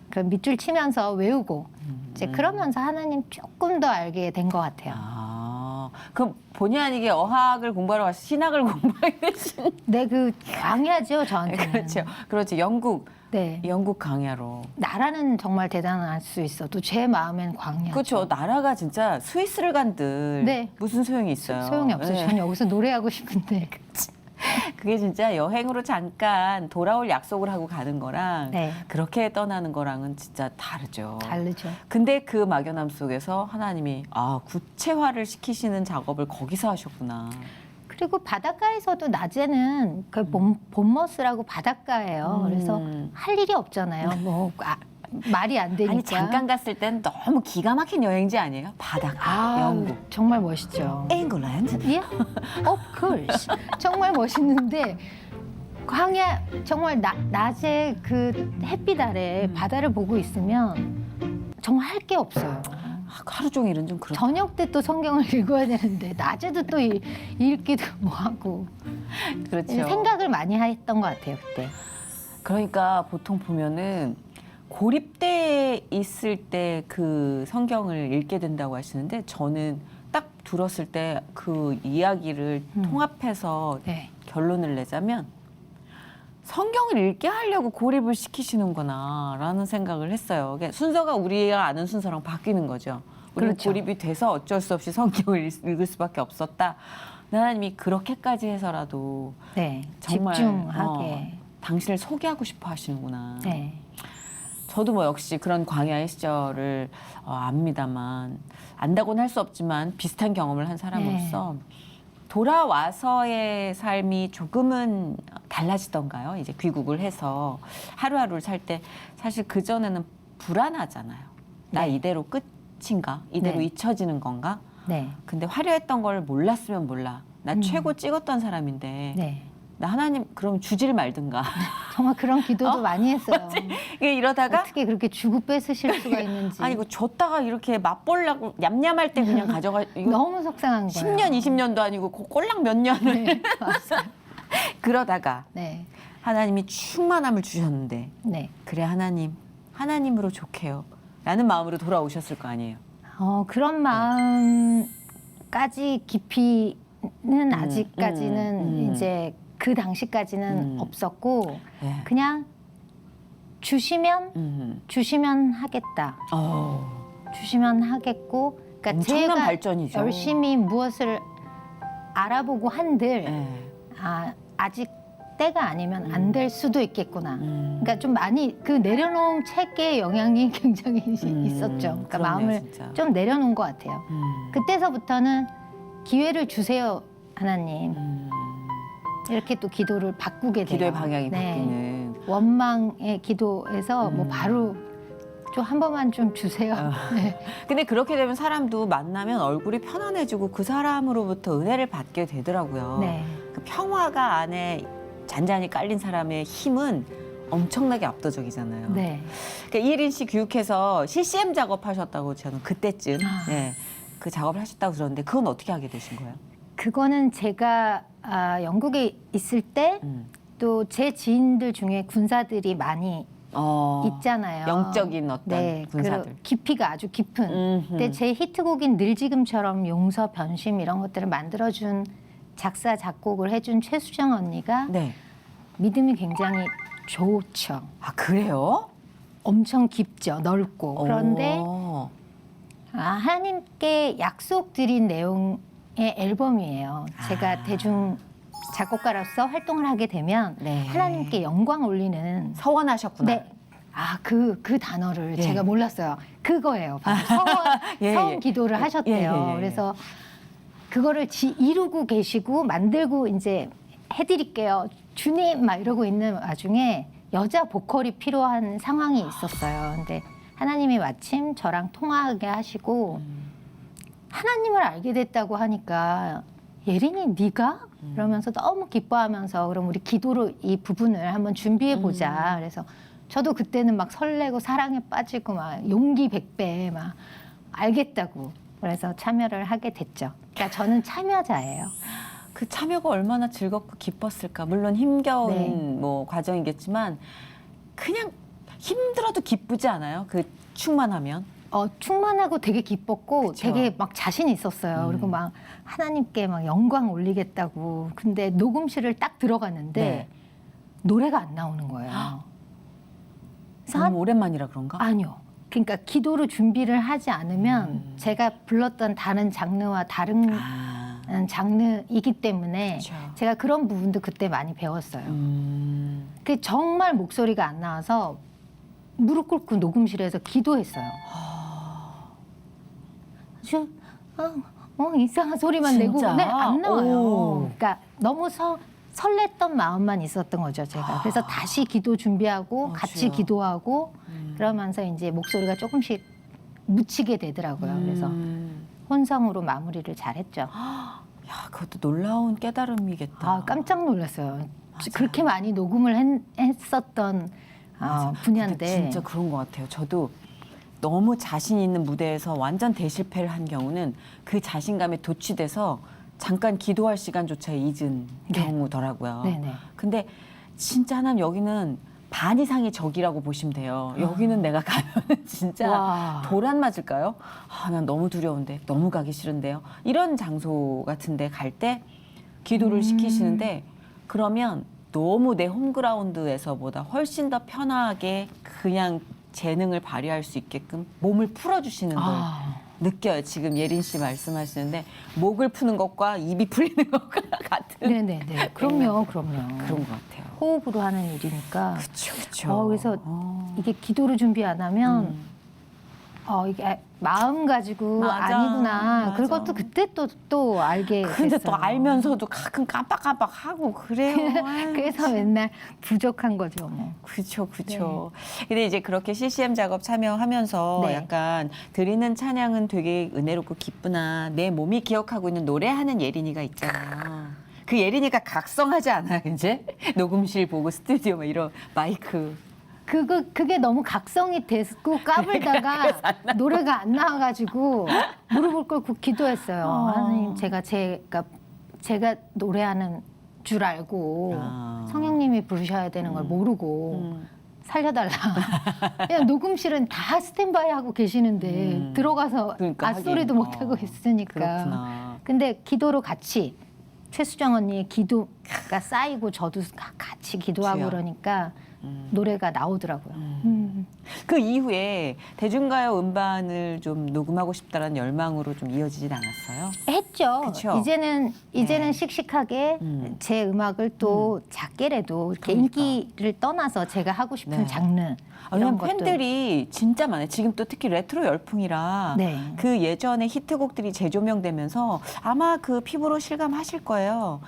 그 밑줄 치면서 외우고 이제 그러면서 하나님 조금 더 알게 된 것 같아요. 아, 그럼 본의 아니게 어학을 공부하러 가서 신학을 공부하게 되신. 네, 그 강야죠 저한테는. 그렇죠. 그렇죠. 네, 영국 강야로. 나라는 정말 대단할 수 있어도 제 마음엔 광야죠. 그렇죠. 나라가 진짜 스위스를 간들 네. 무슨 소용이 있어요. 소용이 없어요. 네. 저는 여기서 노래하고 싶은데. 그게 진짜 여행으로 잠깐 돌아올 약속을 하고 가는 거랑 네, 그렇게 떠나는 거랑은 진짜 다르죠. 다르죠. 근데 그 막연함 속에서 하나님이 구체화를 시키시는 작업을 거기서 하셨구나. 그리고 바닷가에서도 낮에는 그 본머스라고 바닷가예요. 그래서 할 일이 없잖아요. 뭐 말이 안 되니까. 아니 잠깐 갔을 땐 너무 기가 막힌 여행지 아니에요? 바다가 영국, 정말 멋있죠. 잉글랜드. 예? Of course. 정말 멋있는데 광야 정말 낮에 그 햇빛 아래 바다를 보고 있으면 정말 할 게 없어요. 하루 종일은 좀 그렇다. 저녁 때 또 성경을 읽어야 되는데 낮에도 또 읽기도 뭐 하고 그렇죠. 생각을 많이 했던 것 같아요 그때. 그러니까 보통 보면은 고립돼 있을 때 그 성경을 읽게 된다고 하시는데 저는 딱 들었을 때 그 이야기를 통합해서 네. 결론을 내자면 성경을 읽게 하려고 고립을 시키시는구나라는 생각을 했어요. 그러니까 순서가 우리가 아는 순서랑 바뀌는 거죠. 우리는 그렇죠. 고립이 돼서 어쩔 수 없이 성경을 읽을 수밖에 없었다. 하나님이 그렇게까지 해서라도 네. 정말 집중하게. 당신을 소개하고 싶어 하시는구나. 네. 저도 뭐 역시 그런 광야의 시절을 압니다만 안다고는 할 수 없지만 비슷한 경험을 한 사람으로서 돌아와서의 삶이 조금은 달라지던가요? 이제 귀국을 해서 하루하루를 살 때 사실 그전에는 불안하잖아요. 나 네. 이대로 끝인가? 이대로 네. 잊혀지는 건가? 네. 근데 화려했던 걸 몰랐으면 몰라. 나 음. 최고 찍었던 사람인데 네. 나 하나님 그럼 주질 말든가. 정말 그런 기도도 많이 했어요. 이게 이러다가 어떻게 그렇게 주고 뺏으실 수가 있는지. 아니 이거 줬다가 이렇게 맛보려고 냠냠할 때 그냥 가져가 이거 너무 속상한 거예요. 10년 20년도 아니고 꼴랑 몇 년을 네, 맞아요. 그러다가 네. 하나님이 충만함을 주셨는데 네. 그래 하나님으로 좋게요 라는 마음으로 돌아오셨을 거 아니에요. 그런 마음까지 깊이는 아직까지는 이제 그 당시까지는 없었고 네. 그냥 주시면 하겠다. 주시면 하겠고 그러니까 엄청난 제가 발전이죠. 열심히 무엇을 알아보고 한들 네. 아직 때가 아니면 안 될 수도 있겠구나. 음. 그러니까 좀 많이 그 내려놓은 책의 영향이 굉장히 있었죠. 그러니까 그렇네요, 마음을 진짜. 좀 내려놓은 것 같아요. 그때서부터는 기회를 주세요, 하나님. 이렇게 또 기도를 바꾸게 돼요. 기도의 방향이 네. 바뀌는. 원망의 기도에서 뭐 바로 좀 한 번만 좀 주세요. 네. 근데 그렇게 되면 사람도 만나면 얼굴이 편안해지고 그 사람으로부터 은혜를 받게 되더라고요. 네. 그 평화가 안에 잔잔히 깔린 사람의 힘은 엄청나게 압도적이잖아요. 네. 그러니까 이혜린 씨 교육해서 CCM 작업하셨다고 저는 그때쯤 아. 네, 그 작업을 하셨다고 들었는데 그건 어떻게 하게 되신 거예요? 그거는 제가 영국에 있을 때 또 제 지인들 중에 군사들이 많이 있잖아요. 영적인 어떤 네, 군사들. 그리고 깊이가 아주 깊은. 근데 제 히트곡인 늘 지금처럼 용서, 변심 이런 것들을 만들어준 작사, 작곡을 해준 최수정 언니가 네. 믿음이 굉장히 좋죠. 아 그래요? 엄청 깊죠, 넓고. 그런데 오. 하나님께 약속드린 내용의 앨범이에요. 제가 대중 작곡가로서 활동을 하게 되면 네. 하나님께 영광 올리는 서원하셨구나. 네. 그 단어를 예. 제가 몰랐어요. 그거예요. 바로 서원 예. 기도를 하셨대요. 예. 그래서 그거를 이루고 계시고 만들고 이제 해드릴게요. 주님 막 이러고 있는 와중에 여자 보컬이 필요한 상황이 있었어요. 근데 하나님이 마침 저랑 통화하게 하시고 하나님을 알게 됐다고 하니까 예린이 네가? 그러면서 너무 기뻐하면서 그럼 우리 기도로 이 부분을 한번 준비해 보자. 그래서 저도 그때는 막 설레고 사랑에 빠지고 막 용기 100배 막 알겠다고. 그래서 참여를 하게 됐죠. 그러니까 저는 참여자예요. 그 참여가 얼마나 즐겁고 기뻤을까. 물론 힘겨운 네. 뭐 과정이겠지만 그냥 힘들어도 기쁘지 않아요? 그 충만하면. 충만하고 되게 기뻤고 그쵸. 되게 막 자신 있었어요. 그리고 막 하나님께 막 영광 올리겠다고. 근데 녹음실을 딱 들어갔는데 네. 노래가 안 나오는 거예요. 그래서 너무 오랜만이라 그런가? 아니요. 그러니까 기도로 준비를 하지 않으면 제가 불렀던 다른 장르와 다른 장르이기 때문에 그쵸. 제가 그런 부분도 그때 많이 배웠어요. 음. 그 정말 목소리가 안 나와서 무릎 꿇고 녹음실에서 기도했어요. 아주 이상한 소리만 진짜? 내고 안 나와요. 오. 그러니까 너무 설렜던 마음만 있었던 거죠, 제가. 그래서 다시 기도 준비하고 같이 주여. 기도하고 그러면서 이제 목소리가 조금씩 묻히게 되더라고요. 그래서 혼성으로 마무리를 잘했죠. 야, 그것도 놀라운 깨달음이겠다. 아, 깜짝 놀랐어요. 그렇게 많이 녹음을 했었던 근데 분야인데. 진짜 그런 것 같아요. 저도 너무 자신 있는 무대에서 완전 대실패를 한 경우는 그 자신감에 도취돼서 잠깐 기도할 시간조차 잊은 네. 경우더라고요. 네네. 근데 진짜 하나님 여기는 반 이상의 적이라고 보시면 돼요. 여기는 내가 가면 진짜 와. 돌 안 맞을까요? 아, 난 너무 두려운데, 너무 가기 싫은데요. 이런 장소 같은데 갈 때 기도를 시키시는데 그러면 너무 내 홈그라운드에서보다 훨씬 더 편하게 그냥 재능을 발휘할 수 있게끔 몸을 풀어주시는 걸 느껴요. 지금 예린 씨 말씀하시는데 목을 푸는 것과 입이 풀리는 것과 같은 네네네. 그럼요. 그런 것 같아요. 호흡으로 하는 일이니까. 그렇죠. 그래서 이게 기도를 준비 안 하면 이게 마음 가지고 맞아, 아니구나. 맞아. 그것도 그때 또 알게 근데 됐어요. 또 알면서도 가끔 깜빡깜빡 하고 그래요. 아유, 그래서 맨날 부족한 거죠. 뭐. 그렇죠. 근데 이제 그렇게 CCM 작업 참여하면서 네. 약간 드리는 찬양은 되게 은혜롭고 기쁘나 내 몸이 기억하고 있는 노래하는 예린이가 있잖아요. 그 예린이가 각성하지 않아요, 이제? 녹음실 보고 스튜디오 막 이런 마이크. 그게 너무 각성이 됐고 까불다가 노래가 안 나와가지고 무릎을 꿇고 기도했어요. 하나님, 제가 노래하는 줄 알고 성령님이 부르셔야 되는 걸 모르고 살려달라. 그냥 녹음실은 다 스탠바이 하고 계시는데 들어가서 그러니까 앗소리도 하긴. 못 하고 있으니까. 그렇구나. 근데 기도로 같이 최수정 언니의 기도가 쌓이고 저도 같이 기도하고 주여. 그러니까 노래가 나오더라고요. 그 이후에 대중가요 음반을 좀 녹음하고 싶다라는 열망으로 좀 이어지진 않았어요? 했죠. 그쵸? 이제는 네. 씩씩하게 제 음악을 또 작게라도 이렇게 그러니까. 인기를 떠나서 제가 하고 싶은 네. 장르 왜냐면 이런 것도 팬들이 진짜 많아요. 지금 또 특히 레트로 열풍이라 네. 그 예전의 히트곡들이 재조명되면서 아마 그 피부로 실감하실 거예요.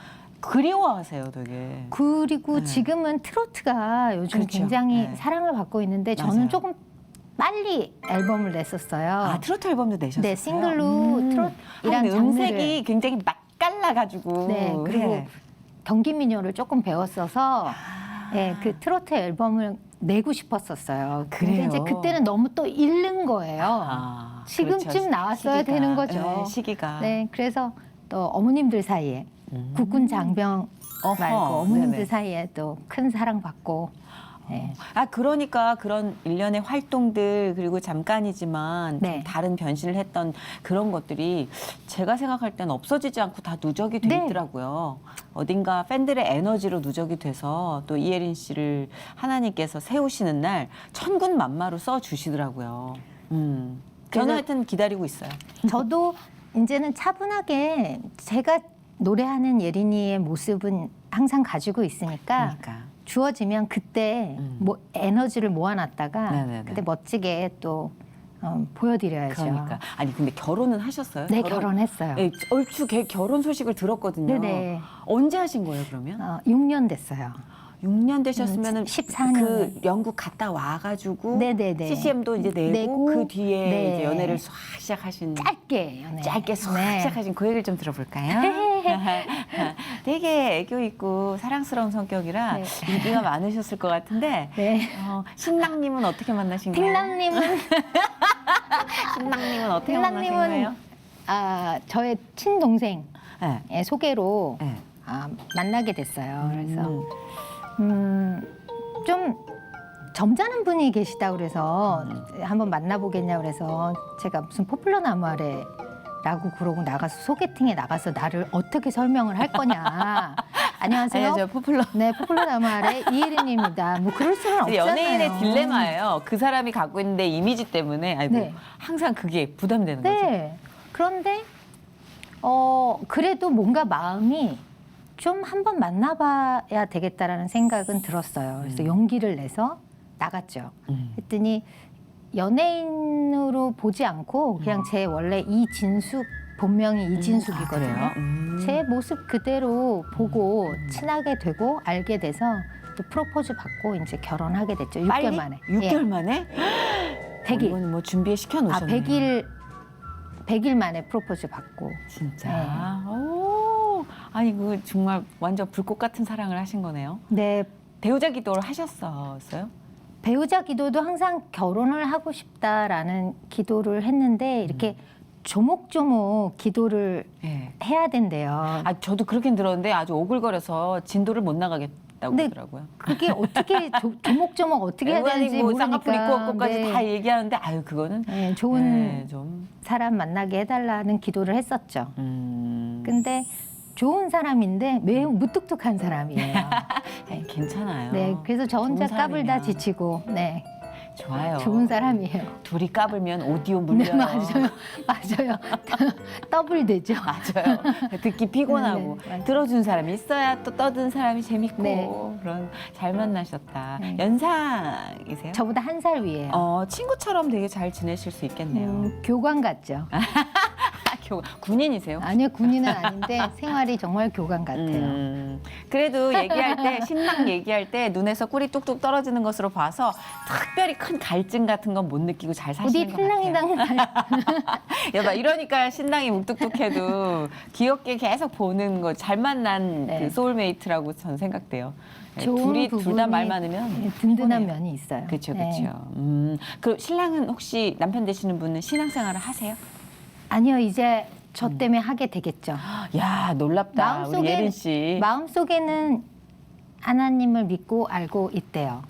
그리워하세요, 되게. 그리고 네. 지금은 트로트가 요즘 그렇죠. 굉장히 네. 사랑을 받고 있는데 저는 맞아요. 조금 빨리 앨범을 냈었어요. 아, 트로트 앨범도 내셨어요? 네, 싱글로 트로트이란 근데 장르를 음색이 굉장히 맛깔나가지고. 네, 그리고 경기 민요를 조금 배웠어서 네, 그 트로트 앨범을 내고 싶었었어요. 근데 그래요? 이제 그때는 너무 또 잃는 거예요. 아, 지금쯤 그렇죠. 나왔어야 시기가. 되는 거죠. 네, 시기가. 네, 그래서 또 어머님들 사이에 국군 장병 어허, 말고 어머님들 네네. 사이에 또 큰 사랑받고 네. 아, 그러니까 그런 일련의 활동들 그리고 잠깐이지만 좀 네. 다른 변신을 했던 그런 것들이 제가 생각할 땐 없어지지 않고 다 누적이 돼 네. 있더라고요. 어딘가 팬들의 에너지로 누적이 돼서 또 이혜린 씨를 하나님께서 세우시는 날 천군만마로 써주시더라고요. 저는 그래서- 하여튼 기다리고 있어요. 저도 이제는 차분하게 제가 노래하는 예린이의 모습은 항상 가지고 있으니까 그러니까. 주어지면 그때 뭐 에너지를 모아놨다가 네네네. 그때 멋지게 또 보여드려야죠. 그러니까. 아니, 근데 결혼은 하셨어요? 네, 결혼했어요. 네, 얼추 결혼 소식을 들었거든요. 네네. 언제 하신 거예요, 그러면? 6년 됐어요. 6년 되셨으면은 14년. 그 영국 갔다 와가지고 네네네. CCM도 이제 내고, 그 뒤에 네. 이제 연애를 싹 시작하신 짧게 연애. 짧게 싹 네. 시작하신 그 얘기를 좀 들어볼까요? 되게 애교 있고 사랑스러운 성격이라 네. 인기가 많으셨을 것 같은데 네. 신랑님은 어떻게 만나신 거예요? 신랑님은 어떻게 만나신 핑랑님은 거예요? 저의 친동생의 네. 소개로 네. 만나게 됐어요. 그래서 좀 점잖은 분이 계시다 그래서 한번 만나보겠냐 그래서 제가 무슨 포플러 나무 아래라고 그러고 나가서 소개팅에 나가서 나를 어떻게 설명을 할 거냐. 안녕하세요. 아니요, 저 포플러. 네, 포플러 나무 아래 이혜린입니다. 뭐 그럴 수는 없잖아요. 연예인의 딜레마예요. 그 사람이 갖고 있는 내 이미지 때문에 아이고 네. 항상 그게 부담되는 거죠. 네. 그런데 그래도 뭔가 마음이 좀 한번 만나봐야 되겠다라는 생각은 들었어요. 그래서 용기를 내서 나갔죠. 했더니 연예인으로 보지 않고 그냥 제 원래 이진숙 본명이 이진숙이거든요. 그래요? 제 모습 그대로 보고 친하게 되고 알게 돼서 또 프로포즈 받고 이제 결혼하게 됐죠. 6개월 빨리? 만에. 6개월 만에? 100일. 이건 뭐 준비해 시켜 놓으셨네요. 100일 만에 프로포즈 받고. 진짜. 네. 오, 아니 그 정말 완전 불꽃 같은 사랑을 하신 거네요. 네. 배우자 기도를 하셨었어요? 배우자 기도도 항상 결혼을 하고 싶다라는 기도를 했는데 이렇게 조목조목 기도를 네. 해야 된대요. 아 저도 그렇게 들었는데 아주 오글거려서 진도를 못 나가겠다고 네. 그러더라고요. 그게 어떻게 조목조목 어떻게 해야 되는지 뭐 모르니까. 쌍꺼풀 있고 없고까지 네. 다 얘기하는데 아유 그거는 네, 좋은 네, 좀 사람 만나게 해달라는 기도를 했었죠. 음, 근데 좋은 사람인데 매우 무뚝뚝한 사람이에요. 아니, 괜찮아요. 네, 그래서 저 혼자 좋은 까불다 사람이면. 지치고, 네, 좋아요. 좋은 사람이에요. 둘이 까불면 오디오 네, 물려요. 맞아요. 더블 되죠. 맞아요. 듣기 피곤하고 네, 맞아요. 들어준 사람이 있어야 또 떠든 사람이 재밌고 네. 그런 잘 만나셨다. 네. 연상이세요? 저보다 한 살 위에요. 친구처럼 되게 잘 지내실 수 있겠네요. 교관 같죠. 군인이세요? 아니요, 군인은 아닌데 생활이 정말 교관 같아요. 그래도 얘기할 때 신랑 얘기할 때 눈에서 꿀이 뚝뚝 떨어지는 것으로 봐서 특별히 큰 갈증 같은 건 못 느끼고 잘 사시는 어디 것 같아요. 신랑이랑 여봐 이러니까 신랑이 묵뚝뚝해도 귀엽게 계속 보는 거 잘 만난 네. 그 소울메이트라고 전 생각돼요. 네, 좋은 둘이 둘 다 말 부분이 많으면 든든한 피곤해요. 면이 있어요. 그렇죠, 네. 그렇죠. 그 신랑은 혹시 남편 되시는 분은 신앙생활을 하세요? 아니요, 이제 저 때문에 하게 되겠죠. 야 놀랍다 우리 예린 씨. 마음속에는 하나님을 믿고 알고 있대요.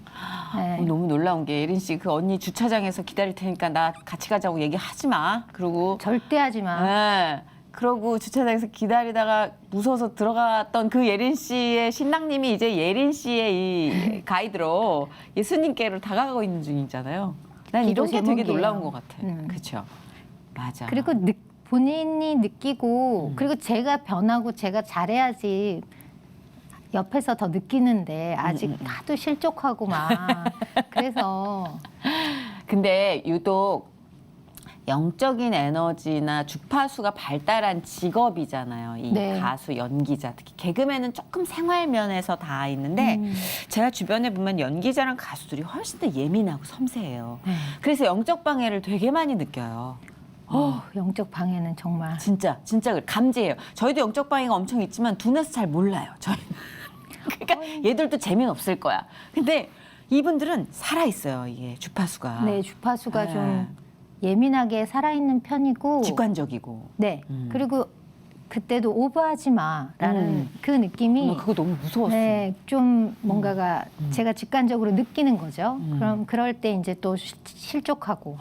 네. 너무 놀라운 게 예린 씨 그 언니 주차장에서 기다릴 테니까 나 같이 가자고 얘기하지 마. 그러고 절대 하지 마. 네. 그러고 주차장에서 기다리다가 무서워서 들어갔던 그 예린 씨의 신랑님이 이제 예린 씨의 이 가이드로 예수님께로 다가가고 있는 중이잖아요. 난 기도 이런 게 되게 제목이에요. 놀라운 것 같아. 음. 그렇죠. 맞아. 그리고 본인이 느끼고 그리고 제가 변하고 제가 잘해야지 옆에서 더 느끼는데 아직 하도 실족하고 막 그래서 근데 유독 영적인 에너지나 주파수가 발달한 직업이잖아요. 이 네. 가수, 연기자, 특히 개그맨은 조금 생활 면에서 다 있는데 제가 주변에 보면 연기자랑 가수들이 훨씬 더 예민하고 섬세해요. 그래서 영적 방해를 되게 많이 느껴요. 영적 방해는 정말 진짜 그래. 감지해요. 저희도 영적 방해가 엄청 있지만 둔해서 잘 몰라요. 저희는. 그러니까 얘들도 재미는 없을 거야. 근데 이분들은 살아 있어요. 이게 주파수가. 네 주파수가 네. 좀 예민하게 살아있는 편이고 직관적이고. 네 그리고 그때도 오버하지 마라는 그 느낌이 정말 그거 너무 무서웠어요. 네, 좀 뭔가가 제가 직관적으로 느끼는 거죠. 그럼 그럴 때 이제 또 실족하고.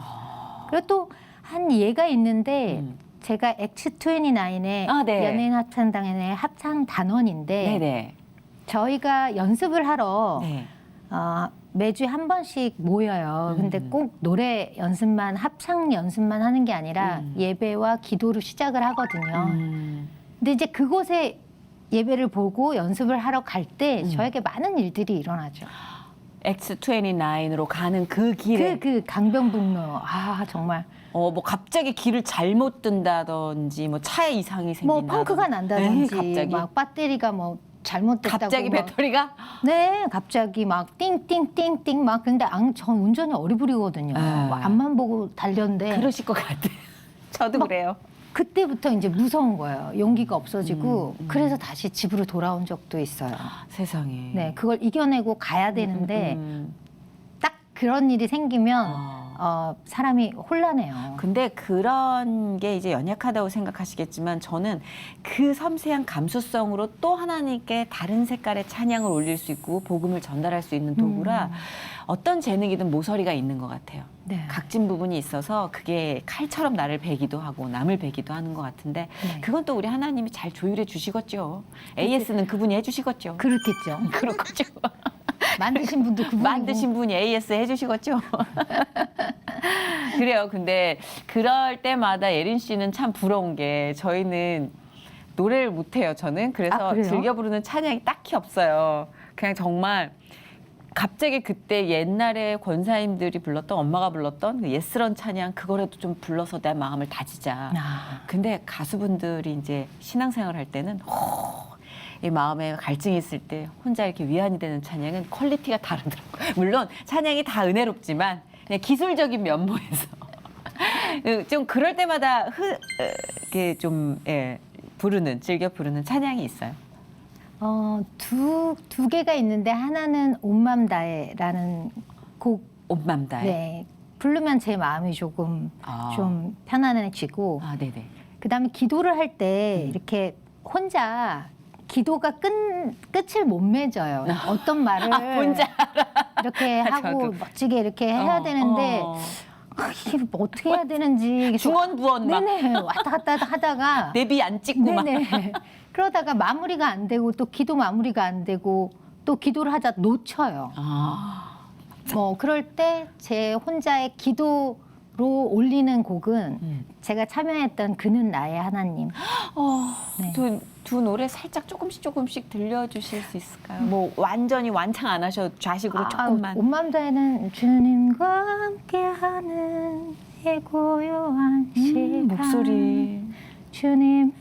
그리고 또 한 예가 있는데 제가 X29의 아, 네. 연예인 합창단의 합창 단원인데 네네. 저희가 연습을 하러 네. 매주 한 번씩 모여요. 근데 꼭 노래 연습만 합창 연습만 하는 게 아니라 예배와 기도로 시작을 하거든요. 근데 이제 그곳에 예배를 보고 연습을 하러 갈 때 저에게 많은 일들이 일어나죠. X29로 가는 그 길에 그 강변북로 정말 뭐 갑자기 길을 잘못 든다든지 뭐 차에 이상이 뭐 생긴다든지 펑크가 난다든지 갑자기 막 배터리가 뭐 잘못됐다고 갑자기 막. 배터리가 네 갑자기 막 띵띵띵띵 막 근데 전 운전이 어리부리거든요. 막 앞만 보고 달렸는데 그러실 것 같아요. 저도 막 그래요. 그때부터 이제 무서운 거예요. 용기가 없어지고 그래서 다시 집으로 돌아온 적도 있어요. 세상에. 네 그걸 이겨내고 가야 되는데 딱 그런 일이 생기면 사람이 혼란해요. 근데 그런 게 이제 연약하다고 생각하시겠지만 저는 그 섬세한 감수성으로 또 하나님께 다른 색깔의 찬양을 올릴 수 있고 복음을 전달할 수 있는 도구라 어떤 재능이든 모서리가 있는 것 같아요. 네. 각진 부분이 있어서 그게 칼처럼 나를 베기도 하고 남을 베기도 하는 것 같은데 네. 그건 또 우리 하나님이 잘 조율해 주시겠죠. AS는 그분이 해주시겠죠. 그렇겠죠. 그렇겠죠. 만드신 분도 그분이고. 만드신 분이 AS 해주시겠죠. 그래요. 근데 그럴 때마다 예린 씨는 참 부러운 게 저희는 노래를 못해요. 저는 그래서 그래요? 즐겨 부르는 찬양이 딱히 없어요. 그냥 정말 갑자기 그때 옛날에 권사님들이 불렀던 엄마가 불렀던 그 예스런 찬양 그거라도 좀 불러서 내 마음을 다지자. 근데 가수분들이 이제 신앙생활 할 때는 이 마음에 갈증이 있을 때 혼자 이렇게 위안이 되는 찬양은 퀄리티가 다르더라고요. 물론 찬양이 다 은혜롭지만 그냥 기술적인 면모에서 좀 그럴 때마다 이렇게 좀 즐겨 부르는 찬양이 있어요. 두 개가 있는데 하나는 온맘 다해라는 곡. 온맘 다해. 네. 부르면 제 마음이 조금 좀 편안해지고. 네네. 그다음에 기도를 할 때 이렇게 혼자 기도가 끝을 못 맺어요. 어떤 말을 혼자 이렇게 하고 멋지게 이렇게 해야 되는데 이게 뭐 어떻게 해야 되는지 중언부언 막 네네 왔다 갔다 하다가 내비 안 찍고 막 네네 그러다가 마무리가 안 되고 또 기도 마무리가 안 되고 또 기도를 하다 놓쳐요. 뭐 그럴 때 제 혼자의 기도로 올리는 곡은 제가 참여했던 그는 나의 하나님. 네. 두 노래 살짝 조금씩 들려주실 수 있을까요? 뭐 완전히 완창 안 하셔도 좌식으로 조금만. 온맘 다해는 주님과 함께하는 이 고요한 시간. 목소리. 주님의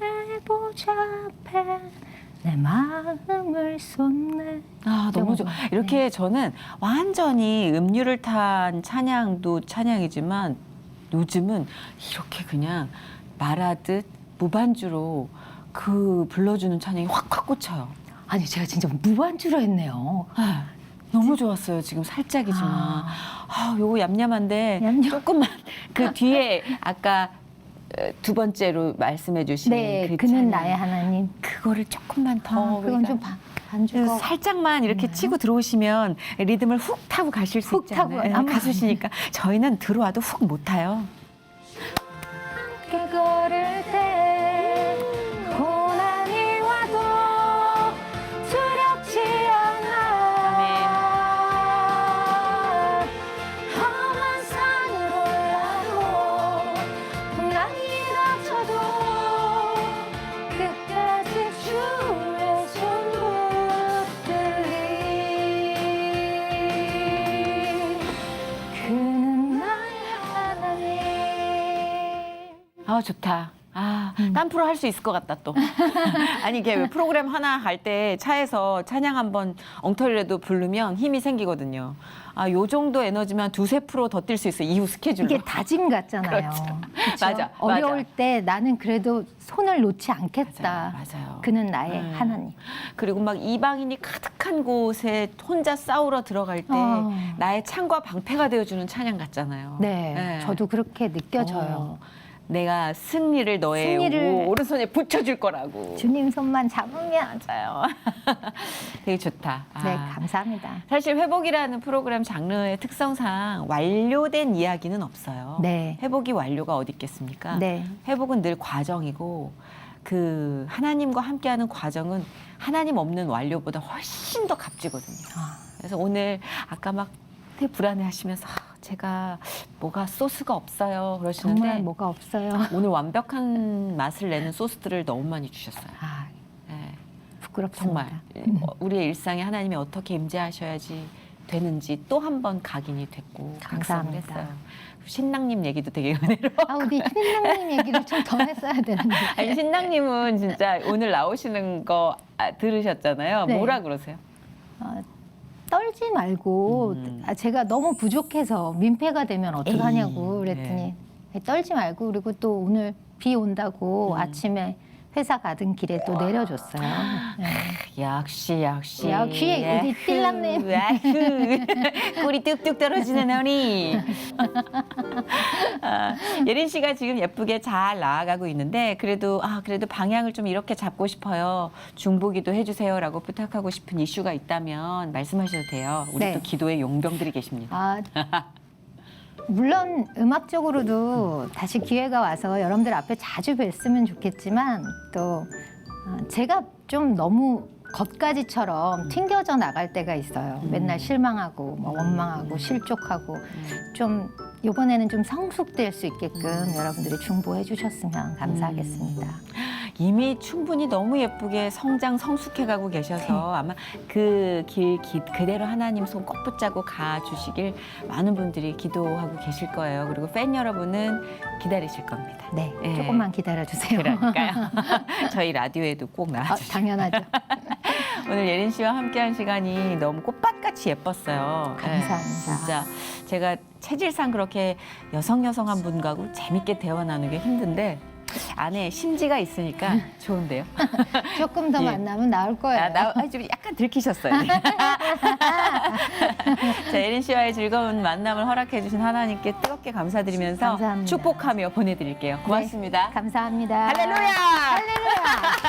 보좌 앞에 내 마음을 쏟네. 너무 좋아. 이렇게 저는 완전히 음률을 탄 찬양도 찬양이지만 요즘은 이렇게 그냥 말하듯 무반주로 그 불러주는 찬양이 확확 꽂혀요. 아니 제가 진짜 무반주로 했네요. 너무 좋았어요. 지금 살짝이지만. 요거 얌얌한데 조금만 그 뒤에 아까 두 번째로 말씀해 주신 네, 그 그는 찬양. 나의 하나님. 그거를 조금만 더 그건 좀 반주가 살짝만 이렇게 치고 들어오시면 리듬을 훅 타고 가실 수 훅 있잖아요. 타고, 가수시니까 저희는 들어와도 훅 못 타요. 함께 걸을 때 고난이 와도 두렵지 않아. 험한 산을 올라도 풍랑이 닥쳐도 끝까지 주의 손 붙들리. 그는 나의 하나님. 좋다. 딴 프로 할 수 있을 것 같다 또. 아니 이게 왜 프로그램 하나 할 때 차에서 찬양 한번 엉터리라도 부르면 힘이 생기거든요. 요 정도 에너지만 2~3% 더 뛸 수 있어요. 이후 스케줄로. 이게 다짐 같잖아요. 그렇죠. 그쵸? 맞아, 어려울 맞아. 때 나는 그래도 손을 놓지 않겠다. 맞아요. 그는 나의 하나님. 그리고 막 이방인이 가득한 곳에 혼자 싸우러 들어갈 때 나의 창과 방패가 되어주는 찬양 같잖아요. 네, 저도 그렇게 느껴져요. 내가 승리를 너의 승리를 오른손에 붙여줄 거라고. 주님 손만 잡으면. 맞아요. 되게 좋다. 네, 감사합니다. 사실 회복이라는 프로그램 장르의 특성상 완료된 이야기는 없어요. 네. 회복이 완료가 어디 있겠습니까? 네. 회복은 늘 과정이고 그 하나님과 함께하는 과정은 하나님 없는 완료보다 훨씬 더 값지거든요. 그래서 오늘 아까 막 되게 불안해하시면서 제가 뭐가 소스가 없어요 그러시는데 정말 뭐가 없어요. 오늘 완벽한 맛을 내는 소스들을 너무 많이 주셨어요. 네. 부끄럽습니다. 정말 우리의 일상에 하나님이 어떻게 임재하셔야지 되는지 또 한 번 각인이 됐고 감사합니다. 각성을 했어요. 신랑님 얘기도 되게 은혜로워. 우리 신랑님 얘기를 좀 더 했어야 되는데. 아니, 신랑님은 진짜 오늘 나오시는 거 들으셨잖아요. 네. 뭐라 그러세요? 떨지 말고 제가 너무 부족해서 민폐가 되면 어떡하냐고 그랬더니 떨지 말고 그리고 또 오늘 비 온다고 아침에 회사 가던 길에 또 내려줬어요. 네. 역시 우리 띨남님. 꿀이 뚝뚝 떨어지는 언니. 예린 씨가 지금 예쁘게 잘 나아가고 있는데 그래도 방향을 좀 이렇게 잡고 싶어요. 중보기도 해주세요라고 부탁하고 싶은 이슈가 있다면 말씀하셔도 돼요. 우리 네. 또 기도의 용병들이 계십니다. 물론 음악적으로도 다시 기회가 와서 여러분들 앞에 자주 뵀으면 좋겠지만 또 제가 좀 너무 겉가지처럼 튕겨져 나갈 때가 있어요. 맨날 실망하고 뭐 원망하고 실족하고 좀 이번에는 좀 성숙될 수 있게끔 여러분들이 중보해 주셨으면 감사하겠습니다. 이미 충분히 너무 예쁘게 성숙해가고 계셔서 아마 그 길 그대로 하나님 손 꼭 붙잡고 가주시길 많은 분들이 기도하고 계실 거예요. 그리고 팬 여러분은 기다리실 겁니다. 네, 예. 조금만 기다려주세요. 그러니까요. 저희 라디오에도 꼭 나와주세요. 당연하죠. 오늘 예린 씨와 함께한 시간이 너무 꽃밭같이 예뻤어요. 감사합니다. 네, 진짜 제가 체질상 그렇게 여성한 분과도 재밌게 대화 나누기 힘든데 안에 심지가 있으니까 좋은데요. 조금 더 예. 만나면 나올 거예요. 좀 약간 들키셨어요. 자, 예린 씨와의 즐거운 만남을 허락해 주신 하나님께 뜨겁게 감사드리면서 감사합니다. 축복하며 보내드릴게요. 고맙습니다. 감사합니다. 할렐루야! 할렐루야!